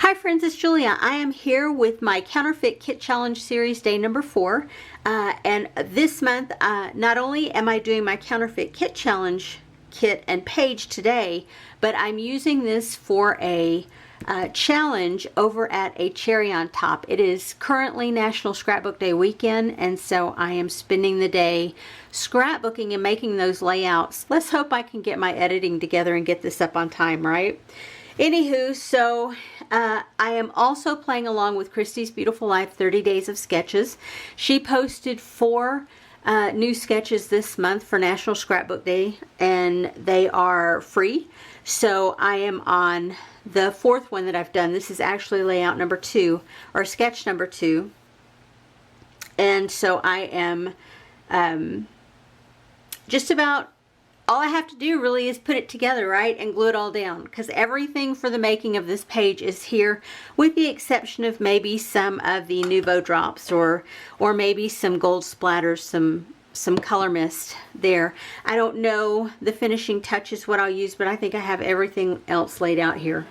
Hi friends, it's Julia. I am here with my Counterfeit Kit Challenge Series day number 4. And this month, not only am I doing my Counterfeit Kit Challenge kit and page today, but I'm using this for a challenge over at a Cherry on Top. It is currently National Scrapbook Day weekend, and so I am spending the day scrapbooking and making those layouts. Let's hope I can get my editing together and get this up on time, right? Anywho, so I am also playing along with Christy's Beautiful Life 30 Days of Sketches. She posted 4 new sketches this month for National Scrapbook Day, and they are free. So I am on the 4th one that I've done. This is actually layout number 2, or sketch number 2. And so I am just about, all I have to do really is put it together, right, and glue it all down, because everything for the making of this page is here, with the exception of maybe some of the Nouveau drops, or maybe some gold splatters, some color mist there. I don't know the finishing touches what I'll use, but I think I have everything else laid out here.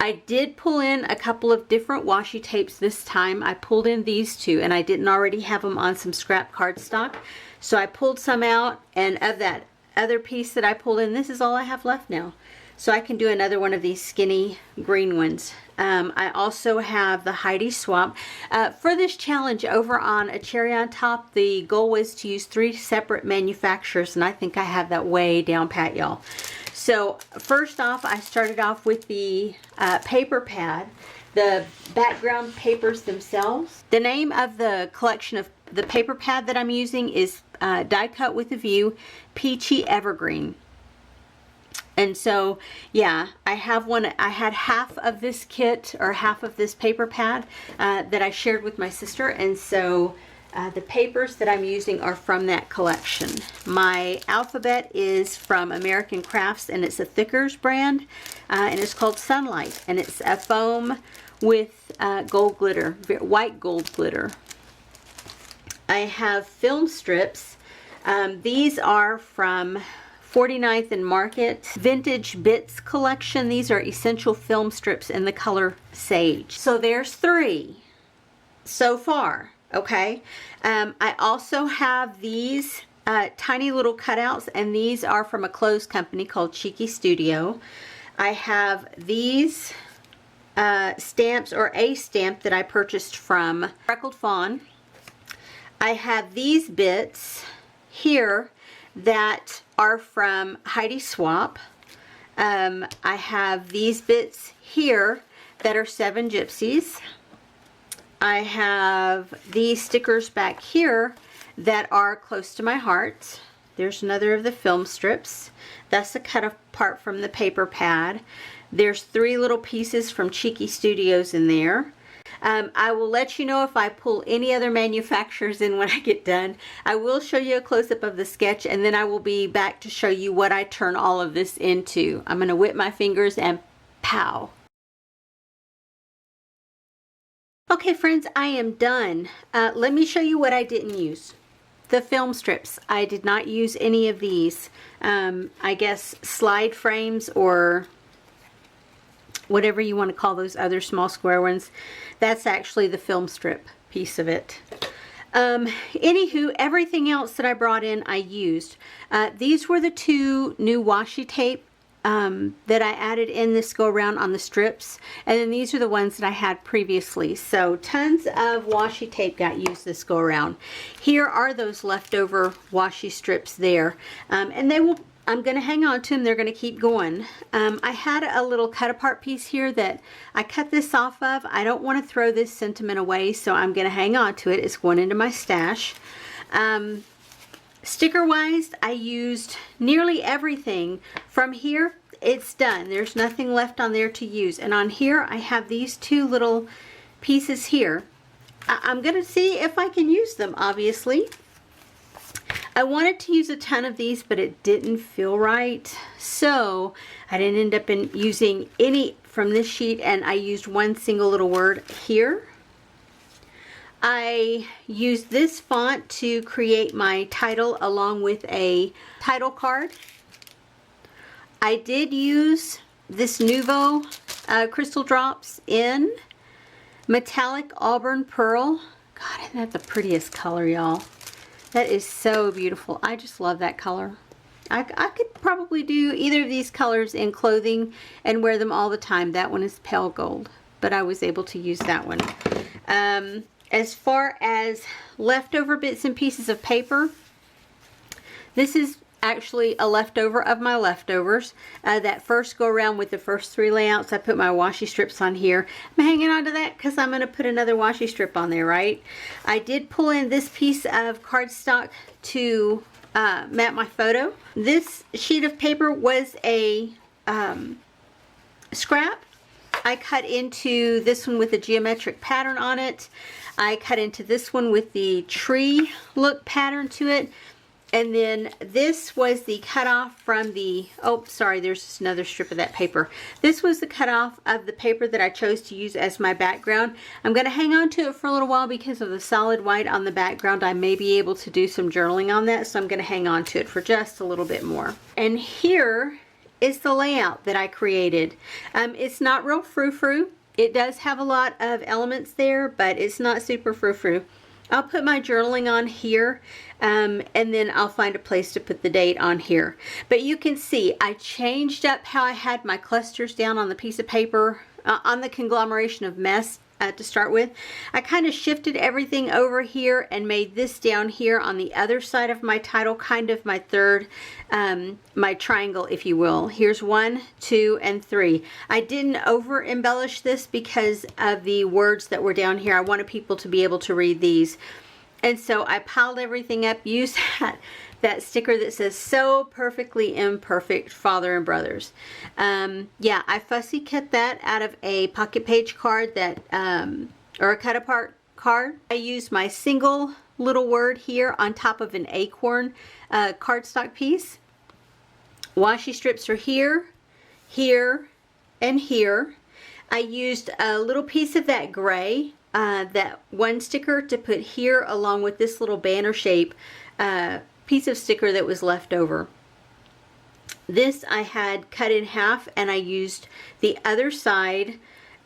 I did pull in a couple of different washi tapes this time. I pulled in these 2, and I didn't already have them on some scrap cardstock. So I pulled some out, and of that other piece that I pulled in, this is all I have left now. So I can do another one of these skinny green ones. I also have the Heidi swap. For this challenge over on a Cherry on Top, the goal was to use 3 separate manufacturers, and I think I have that way down pat, y'all. So first off, I started off with the paper pad, the background papers themselves. The name of the collection of the paper pad that I'm using is Die Cut with a View Peachy Evergreen. And so, yeah, I have one. I had half of this kit, or half of this paper pad that I shared with my sister, and so the papers that I'm using are from that collection. My alphabet is from American Crafts, and it's a Thickers brand, and it's called Sunlight, and it's a foam with gold glitter, white gold glitter. I have film strips. These are from 49th and Market Vintage Bits collection. These are essential film strips in the color Sage. So there's 3 so far, okay? I also have these tiny little cutouts, and these are from a clothes company called Cheeky Studio. I have these stamps, or a stamp that I purchased from Freckled Fawn. I have these bits here that are from Heidi Swap. I have these bits here that are 7 Gypsies. I have these stickers back here that are close to my heart. There's another of the film strips. That's a cut apart from the paper pad. There's 3 little pieces from Cheeky Studios in there. I will let you know if I pull any other manufacturers in when I get done. I will show you a close-up of the sketch, and then I will be back to show you what I turn all of this into. I'm going to whip my fingers and pow. Okay friends, I am done. Let me show you what I didn't use. The film strips. I did not use any of these. I guess slide frames, or whatever you want to call those other small square ones. That's actually the film strip piece of it. Anywho, everything else that I brought in, I used. These were the 2 new washi tape that I added in this go around on the strips, and then these are the ones that I had previously. So tons of washi tape got used this go around. Here are those leftover washi strips there, and they will, I'm going to hang on to them. They're going to keep going. I had a little cut apart piece here that I cut this off of. I don't want to throw this sentiment away, so I'm going to hang on to it. It's going into my stash. Sticker wise, I used nearly everything. From here, it's done. There's nothing left on there to use. And on here, I have these 2 little pieces here. I'm going to see if I can use them, obviously. I wanted to use a ton of these, but it didn't feel right, so I didn't end up using any from this sheet, and I used 1 single little word here. I used this font to create my title along with a title card. I did use this Nouveau crystal drops in metallic auburn pearl. God, isn't that the prettiest color, y'all? That is so beautiful. I just love that color. I could probably do either of these colors in clothing and wear them all the time. That one is pale gold, but I was able to use that one. As far as leftover bits and pieces of paper, this is actually a leftover of my leftovers. That first go around with the first 3 layouts, I put my washi strips on here. I'm hanging on to that because I'm going to put another washi strip on there, right? I did pull in this piece of cardstock to map my photo. This sheet of paper was a scrap. I cut into this one with a geometric pattern on it. I cut into this one with the tree look pattern to it. And then this was the cutoff from the, oh, sorry, there's just another strip of that paper. This was the cutoff of the paper that I chose to use as my background. I'm going to hang on to it for a little while because of the solid white on the background. I may be able to do some journaling on that, so I'm going to hang on to it for just a little bit more. And here is the layout that I created. It's not real frou-frou. It does have a lot of elements there, but it's not super frou-frou. I'll put my journaling on here, and then I'll find a place to put the date on here. But you can see I changed up how I had my clusters down on the piece of paper, on the conglomeration of mess to start with. I kind of shifted everything over here and made this down here on the other side of my title, kind of my third, my triangle, if you will. Here's 1, 2, and 3. I didn't over embellish this because of the words that were down here. I wanted people to be able to read these. And so I piled everything up, used that sticker that says "So Perfectly Imperfect, Father and Brothers." Yeah, I fussy cut that out of a pocket page card that, or a cut apart card. I used my single little word here on top of an acorn cardstock piece. Washi strips are here, here, and here. I used a little piece of that gray, that one sticker to put here along with this little banner shape piece of sticker that was left over. This I had cut in half and I used the other side.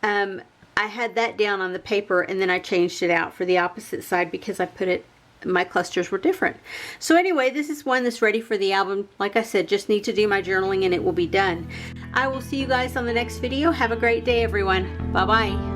I had that down on the paper and then I changed it out for the opposite side because I put it, my clusters were different. So anyway, this is one that's ready for the album. Like I said, just need to do my journaling and it will be done. I will see you guys on the next video. Have a great day, everyone. Bye-bye.